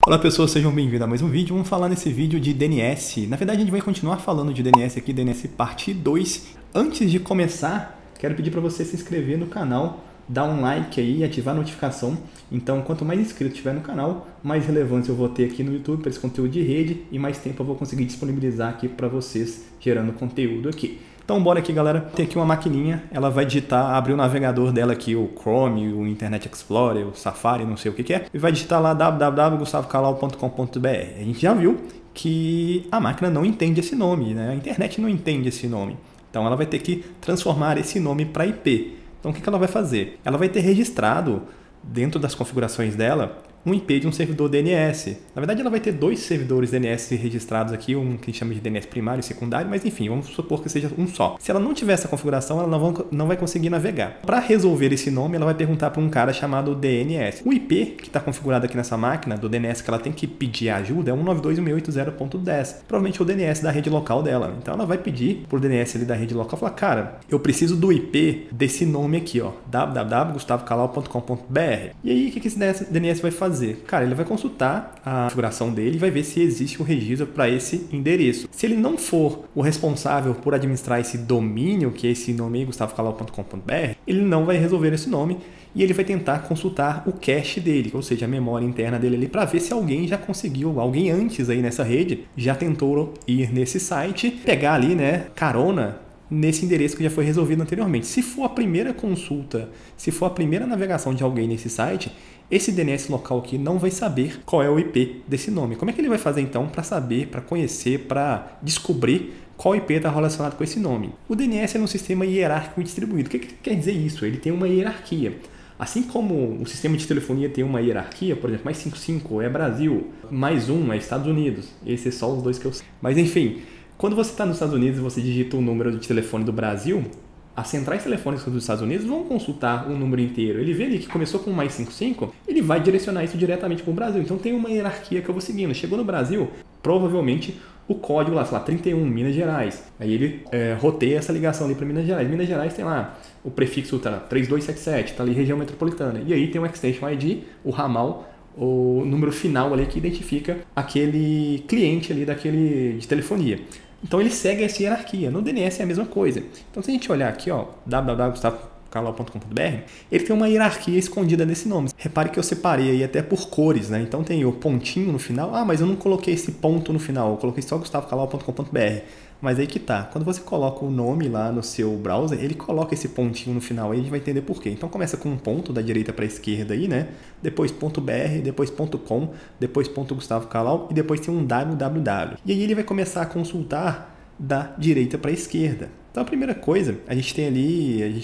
Olá pessoas, sejam bem-vindos a mais um vídeo. Vamos falar nesse vídeo de DNS. Na verdade a gente vai continuar falando de DNS aqui, DNS parte 2. Antes de começar, quero pedir para você se inscrever no canal, dar um like aí e ativar a notificação. Então quanto mais inscritos tiver no canal, mais relevância eu vou ter aqui no YouTube para esse conteúdo de rede e mais tempo eu vou conseguir disponibilizar aqui para vocês, gerando conteúdo aqui. Então bora aqui galera, tem aqui uma maquininha, ela vai digitar, abrir o navegador dela aqui, o Chrome, o Internet Explorer, o Safari, não sei o que é, e vai digitar lá www.gustavocalau.com.br. A gente já viu que a máquina não entende esse nome, né? A internet não entende esse nome. Então ela vai ter que transformar esse nome para IP. Então o que ela vai fazer? Ela vai ter registrado dentro das configurações dela um IP de um servidor DNS. Na verdade, ela vai ter dois servidores DNS registrados aqui, um que a gente chama de DNS primário e secundário, mas enfim, vamos supor que seja um só. Se ela não tiver essa configuração, ela não vai conseguir navegar. Para resolver esse nome, ela vai perguntar para um cara chamado DNS. O IP que está configurado aqui nessa máquina, do DNS que ela tem que pedir ajuda, é 192.168.0.10. Provavelmente é o DNS da rede local dela. Então ela vai pedir para o DNS ali da rede local, falar, cara, eu preciso do IP desse nome aqui, ó, www.gustavocalau.com.br. E aí, o que esse DNS vai fazer? Cara, ele vai consultar a configuração dele e vai ver se existe um registro para esse endereço. Se ele não for o responsável por administrar esse domínio, que é esse nome aí, gustavocalau.com.br, ele não vai resolver esse nome e ele vai tentar consultar o cache dele, ou seja, a memória interna dele ali, para ver se alguém já conseguiu, alguém antes aí nessa rede já tentou ir nesse site, pegar ali, né, carona nesse endereço que já foi resolvido anteriormente. Se for a primeira consulta, se for a primeira navegação de alguém nesse site, esse DNS local aqui não vai saber qual é o IP desse nome. Como é que ele vai fazer então para saber, para conhecer, para descobrir qual IP está relacionado com esse nome? O DNS é um sistema hierárquico distribuído. O que quer dizer isso? Ele tem uma hierarquia. Assim como o sistema de telefonia tem uma hierarquia, por exemplo, mais 55 é Brasil, mais 1 é Estados Unidos. Esses são os dois que eu sei. Mas enfim, quando você está nos Estados Unidos e você digita o número de telefone do Brasil, as centrais telefônicas dos Estados Unidos vão consultar o número inteiro. Ele vê ali que começou com mais 55, ele vai direcionar isso diretamente para o Brasil. Então tem uma hierarquia que eu vou seguindo. Chegou no Brasil, provavelmente o código lá, sei lá, 31, Minas Gerais. Aí ele roteia essa ligação ali para Minas Gerais. Minas Gerais tem lá o prefixo 3277, está ali região metropolitana. E aí tem o Extension ID, o ramal, o número final ali que identifica aquele cliente ali de telefonia. Então ele segue essa hierarquia. No DNS é a mesma coisa. Então se a gente olhar aqui, ó, www.gustavocalau.com.br, ele tem uma hierarquia escondida nesse nome. Repare que eu separei aí até por cores, né? Então tem o pontinho no final. Ah, mas eu não coloquei esse ponto no final. Eu coloquei só gustavocalau.com.br. Mas aí que tá. Quando você coloca o nome lá no seu browser, ele coloca esse pontinho no final. Aí a gente vai entender por quê. Então começa com um ponto da direita para a esquerda aí, né? Depois .br, depois .com, depois .gustavocalau e depois tem um www. E aí ele vai começar a consultar da direita para a esquerda. Então a primeira coisa, a gente tem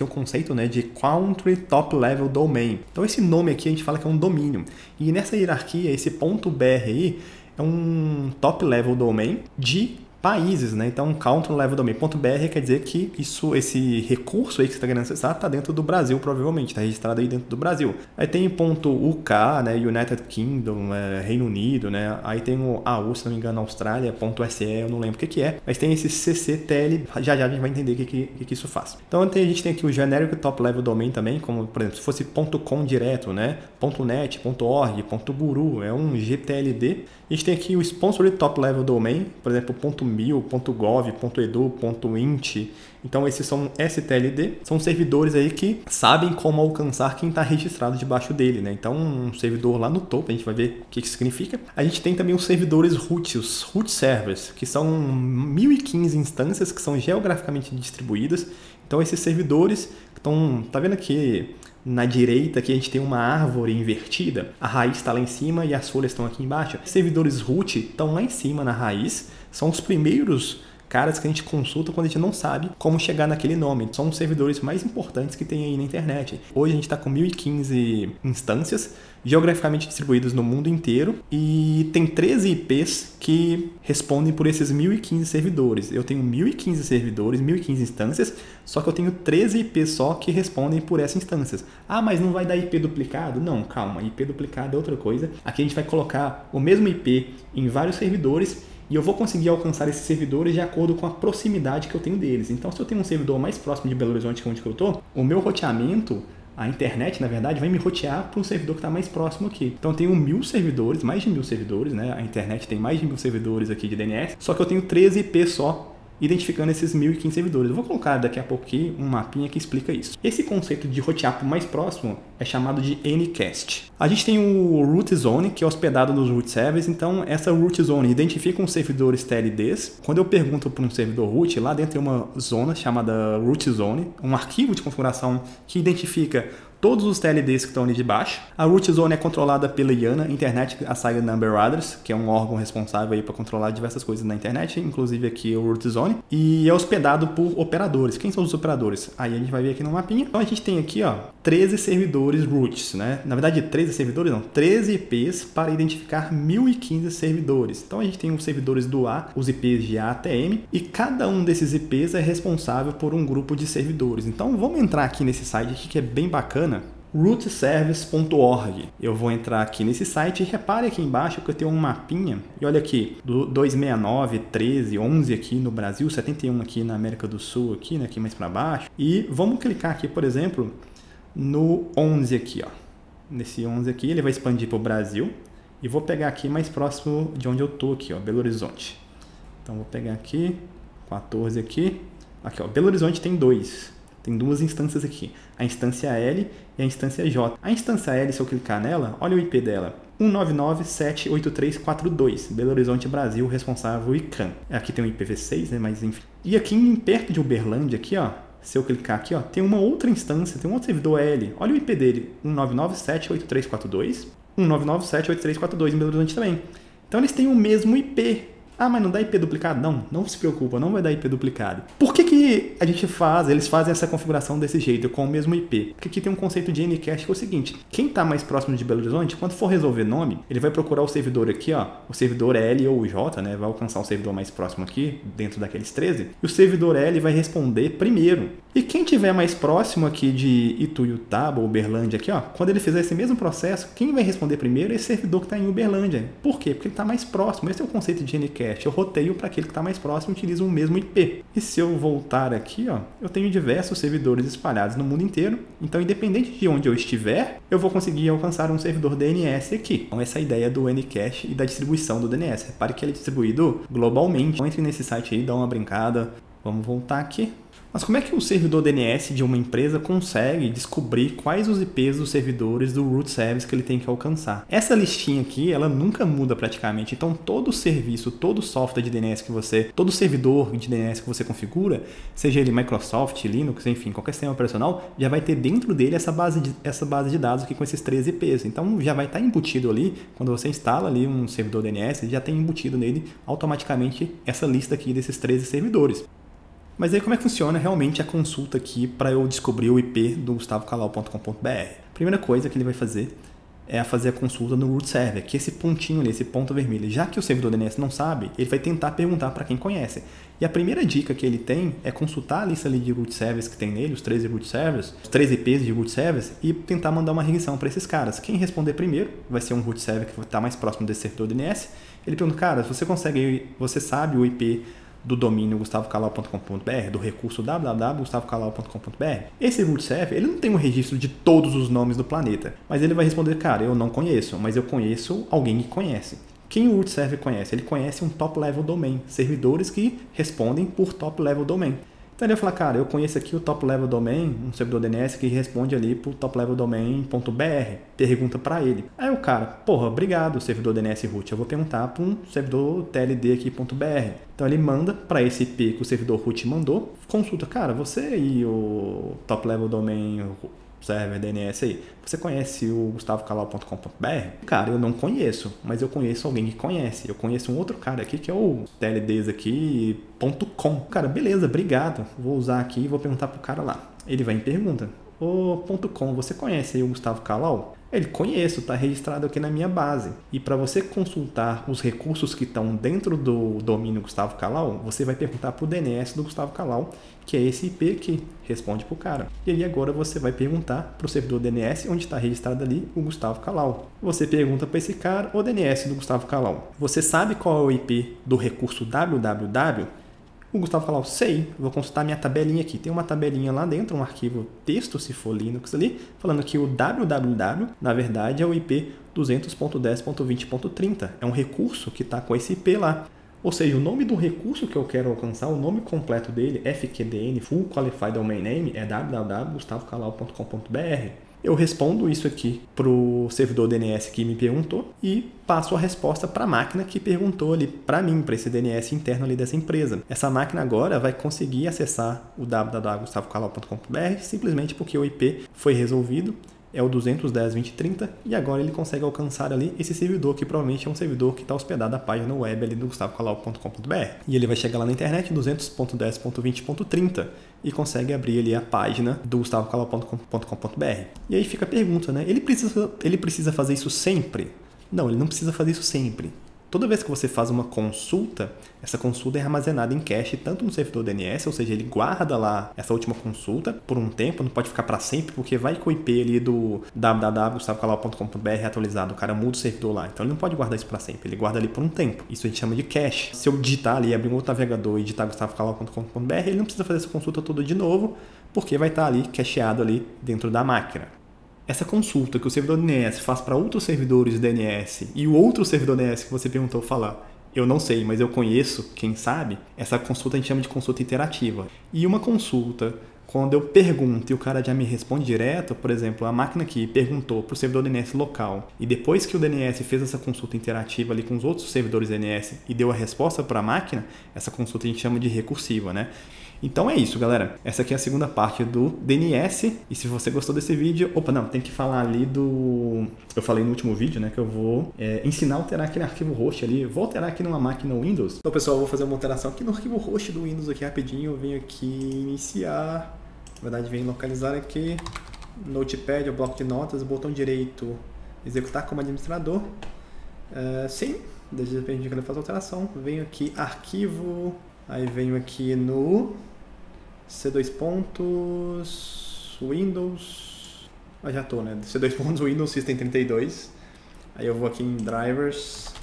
um conceito, né, de Country Top Level Domain. Então esse nome aqui a gente fala que é um domínio. E nessa hierarquia, esse .br aí é um Top Level Domain de países, né? Então, Country Level Domain .br quer dizer que esse recurso aí que você está querendo acessar está dentro do Brasil, provavelmente, está registrado aí dentro do Brasil. Aí tem .uk, né? United Kingdom, Reino Unido, né? Aí tem o AU, se não me engano, Austrália, .se, eu não lembro o que é. Mas tem esse CCTL, já a gente vai entender o que isso faz. Então, a gente tem aqui o Generic Top Level Domain também, como, por exemplo, se fosse .com direto, né? .net, .org, .guru, é um GTLD. A gente tem aqui o Sponsored Top Level Domain, por exemplo, .mil, .gov, .edu, .int. Então esses são STLD, são servidores aí que sabem como alcançar quem está registrado debaixo dele, né? Então um servidor lá no topo, a gente vai ver o que isso significa. A gente tem também os servidores root, os root servers, que são 1015 instâncias que são geograficamente distribuídas. Então esses servidores estão, tá vendo aqui na direita aqui a gente tem uma árvore invertida, a raiz está lá em cima e as folhas estão aqui embaixo. Os servidores root estão lá em cima na raiz, são os primeiros caras que a gente consulta quando a gente não sabe como chegar naquele nome. São os servidores mais importantes que tem aí na internet. Hoje a gente está com 1015 instâncias geograficamente distribuídas no mundo inteiro e tem 13 IPs que respondem por esses 1015 servidores. Eu tenho 1015 servidores, 1015 instâncias, só que eu tenho 13 IPs só que respondem por essas instâncias. Ah, mas não vai dar IP duplicado? Não, calma, IP duplicado é outra coisa. Aqui a gente vai colocar o mesmo IP em vários servidores e eu vou conseguir alcançar esses servidores de acordo com a proximidade que eu tenho deles. Então, se eu tenho um servidor mais próximo de Belo Horizonte, que é onde eu estou, o meu roteamento a internet, na verdade, vai me rotear para um servidor que está mais próximo aqui. Então eu tenho 1000 servidores, mais de 1000 servidores, né? A internet tem mais de 1000 servidores aqui de DNS, só que eu tenho 13 IPs só, identificando esses 1015 servidores. Eu vou colocar daqui a pouco aqui um mapinha que explica isso. Esse conceito de rotear para o mais próximo é chamado de Anycast. A gente tem o Root Zone, que é hospedado nos root servers, então essa Root Zone identifica os servidores TLDs. Quando eu pergunto para um servidor root, lá dentro tem uma zona chamada Root Zone, um arquivo de configuração que identifica todos os TLDs que estão ali de baixo. A Root Zone é controlada pela IANA, Internet Assigned Number Address, que é um órgão responsável para controlar diversas coisas na internet, inclusive aqui o Root Zone, e é hospedado por operadores. Quem são os operadores? Aí a gente vai ver aqui no mapinha. Então a gente tem aqui 13 servidores roots, né? Na verdade 13 servidores não, 13 IPs para identificar 1015 servidores. Então a gente tem os servidores do A, os IPs de A até M, e cada um desses IPs é responsável por um grupo de servidores. Então vamos entrar aqui nesse site aqui que é bem bacana, rootservice.org. Eu vou entrar aqui nesse site e repare aqui embaixo que eu tenho um mapinha. E olha aqui, do 269, 13, 11 aqui no Brasil, 71 aqui na América do Sul, aqui, né, aqui mais para baixo. E vamos clicar aqui, por exemplo, no 11 aqui, Nesse 11 aqui, ele vai expandir para o Brasil. E vou pegar aqui mais próximo de onde eu tô aqui, Belo Horizonte. Então vou pegar aqui, 14 aqui. Aqui, Belo Horizonte tem duas instâncias aqui, a instância L e a instância J. A instância L, se eu clicar nela, olha o IP dela, 199.783.42, Belo Horizonte, Brasil, responsável ICANN. Aqui tem um IPv6, né, mas enfim. E aqui perto de Uberlândia, aqui, se eu clicar aqui, tem uma outra instância, tem um outro servidor L. Olha o IP dele, 199.783.42, 199.783.42 em Belo Horizonte também. Então eles têm o mesmo IP. Ah, mas não dá IP duplicado? Não se preocupa, não vai dar IP duplicado. Por que eles fazem essa configuração desse jeito, com o mesmo IP? Porque aqui tem um conceito de Anycast que é o seguinte, quem está mais próximo de Belo Horizonte, quando for resolver nome, ele vai procurar o servidor aqui, o servidor L ou J, né, vai alcançar o servidor mais próximo aqui, dentro daqueles 13, e o servidor L vai responder primeiro. E quem tiver mais próximo aqui de Ituiutaba ou Uberlândia aqui, quando ele fizer esse mesmo processo, quem vai responder primeiro é esse servidor que está em Uberlândia. Por quê? Porque ele está mais próximo. Esse é o conceito de Anycast. Eu roteio para aquele que está mais próximo e utilizo o mesmo IP. E se eu voltar aqui, eu tenho diversos servidores espalhados no mundo inteiro. Então, independente de onde eu estiver, eu vou conseguir alcançar um servidor DNS aqui. Então, essa é a ideia do Anycast e da distribuição do DNS. Repare que ele é distribuído globalmente. Então, entre nesse site aí, dá uma brincada. Vamos voltar aqui. Mas como é que o servidor DNS de uma empresa consegue descobrir quais os IPs dos servidores do root service que ele tem que alcançar? Essa listinha aqui, ela nunca muda praticamente. Então, todo serviço, todo software de DNS todo servidor de DNS que você configura, seja ele Microsoft, Linux, enfim, qualquer sistema operacional, já vai ter dentro dele essa base de dados aqui com esses 13 IPs. Então, já vai estar embutido ali, quando você instala ali um servidor DNS, já tem embutido nele automaticamente essa lista aqui desses 13 servidores. Mas aí como é que funciona realmente a consulta aqui para eu descobrir o IP do gustavocalau.com.br? Primeira coisa que ele vai fazer é fazer a consulta no root server, que é esse pontinho ali, esse ponto vermelho. Já que o servidor DNS não sabe, ele vai tentar perguntar para quem conhece. E a primeira dica que ele tem é consultar a lista ali de root servers que tem nele, os 13 root servers, os 13 IPs de root servers, e tentar mandar uma requisição para esses caras. Quem responder primeiro vai ser um root server que está mais próximo desse servidor DNS. Ele pergunta, cara, você sabe o IP do domínio gustavocalau.com.br, do recurso www.gustavocalau.com.br. Esse root server, ele não tem um registro de todos os nomes do planeta, mas ele vai responder, cara, eu não conheço, mas eu conheço alguém que conhece. Quem o root server conhece? Ele conhece um top level domain, servidores que respondem por top level domain. Então ele vai falar, cara, eu conheço aqui o top level domain, um servidor DNS que responde ali pro top level domain.br, pergunta para ele. Aí o cara, porra, obrigado, servidor DNS root, eu vou perguntar para um servidor TLD aqui.br. Então ele manda para esse IP que o servidor root mandou, consulta, cara, você e o top level domain server DNS aí, você conhece o gustavocalau.com.br? Cara, eu não conheço, mas eu conheço alguém que conhece. Eu conheço um outro cara aqui que é o TLDs aqui.com. Cara, beleza, obrigado. Vou usar aqui e vou perguntar pro cara lá. Ele vai e pergunta, .com, você conhece aí o Gustavo Calau? Ele, conheço, está registrado aqui na minha base. E para você consultar os recursos que estão dentro do domínio Gustavo Calau, você vai perguntar para o DNS do Gustavo Calau, que é esse IP aqui. Responde para o cara. E aí agora você vai perguntar para o servidor DNS, onde está registrado ali o Gustavo Calau. Você pergunta para esse cara o DNS do Gustavo Calau. Você sabe qual é o IP do recurso www? O Gustavo Calau, sei, vou consultar minha tabelinha aqui. Tem uma tabelinha lá dentro, um arquivo texto, se for Linux ali, falando que o www, na verdade, é o IP 200.10.20.30. É um recurso que está com esse IP lá. Ou seja, o nome do recurso que eu quero alcançar, o nome completo dele, FQDN, Full Qualified Domain Name, é www.gustavocalau.com.br. Eu respondo isso aqui para o servidor DNS que me perguntou e passo a resposta para a máquina que perguntou ali para mim, para esse DNS interno ali dessa empresa. Essa máquina agora vai conseguir acessar o www.gustavocalau.com.br simplesmente porque o IP foi resolvido. É o 210.20.30 e agora ele consegue alcançar ali esse servidor, que provavelmente é um servidor que está hospedado na página web ali do gustavocalau.com.br. E ele vai chegar lá na internet, 200.10.20.30, e consegue abrir ali a página do gustavocalau.com.br. E aí fica a pergunta, né? Ele precisa fazer isso sempre? Não, ele não precisa fazer isso sempre. Toda vez que você faz uma consulta, essa consulta é armazenada em cache, tanto no servidor DNS, ou seja, ele guarda lá essa última consulta por um tempo, não pode ficar para sempre, porque vai que o IP ali do www.gustavocalau.com.br é atualizado, o cara muda o servidor lá, então ele não pode guardar isso para sempre, ele guarda ali por um tempo. Isso a gente chama de cache. Se eu digitar ali, abrir um outro navegador e digitar gustavocalau.com.br, ele não precisa fazer essa consulta toda de novo, porque vai estar ali cacheado ali dentro da máquina. Essa consulta que o servidor DNS faz para outros servidores DNS e o outro servidor DNS que você perguntou falar, eu não sei, mas eu conheço, quem sabe, essa consulta a gente chama de consulta interativa. E uma consulta, quando eu pergunto e o cara já me responde direto, por exemplo, a máquina aqui perguntou para o servidor DNS local e depois que o DNS fez essa consulta interativa ali com os outros servidores DNS e deu a resposta para a máquina, essa consulta a gente chama de recursiva, né? Então é isso, galera. Essa aqui é a segunda parte do DNS. E se você gostou desse vídeo... Opa, não, tem que falar ali do... Eu falei no último vídeo, né, que eu vou ensinar a alterar aquele arquivo host ali. Vou alterar aqui numa máquina Windows. Então, pessoal, eu vou fazer uma alteração aqui no arquivo host do Windows aqui rapidinho. Eu venho aqui iniciar. Na verdade, venho localizar aqui. Notepad, o bloco de notas, botão direito, executar como administrador. Sim, desde o repente que ele faz a alteração. Venho aqui, arquivo... Aí venho aqui no C2 pontos, Windows, já tô, né? C2 pontos, Windows System 32. Aí eu vou aqui em Drivers,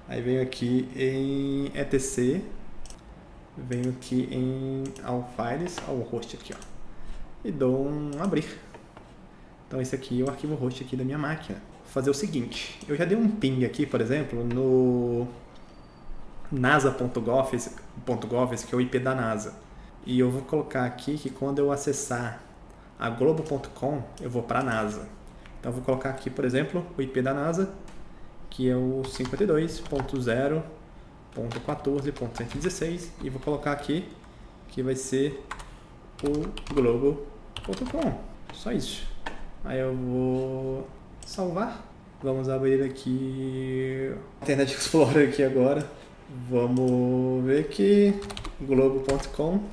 aí venho aqui em etc, venho aqui em All Files, o host aqui, ó, e dou um abrir. Então esse aqui é o arquivo host aqui da minha máquina. Vou fazer o seguinte, eu já dei um ping aqui, por exemplo, no nasa.gov, que é o IP da NASA. E eu vou colocar aqui que quando eu acessar a globo.com, eu vou para a NASA. Então eu vou colocar aqui, por exemplo, o IP da NASA, que é o 52.0.14.116, e vou colocar aqui que vai ser o globo.com. Só isso. Aí eu vou salvar. Vamos abrir aqui o Internet Explorer aqui agora. Vamos ver aqui, globo.com,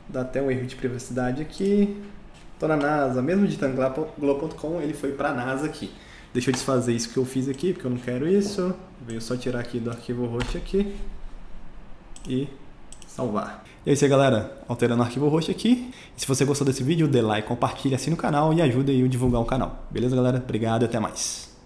dá até um erro de privacidade aqui. Tô na NASA, mesmo digitando globo.com, ele foi para a NASA aqui. Deixa eu desfazer isso que eu fiz aqui, porque eu não quero isso. Venho só tirar aqui do arquivo host aqui e salvar. E é isso aí, galera, alterando o arquivo host aqui. E se você gostou desse vídeo, dê like, compartilhe, assine o canal e ajude aí a divulgar o canal. Beleza, galera? Obrigado e até mais.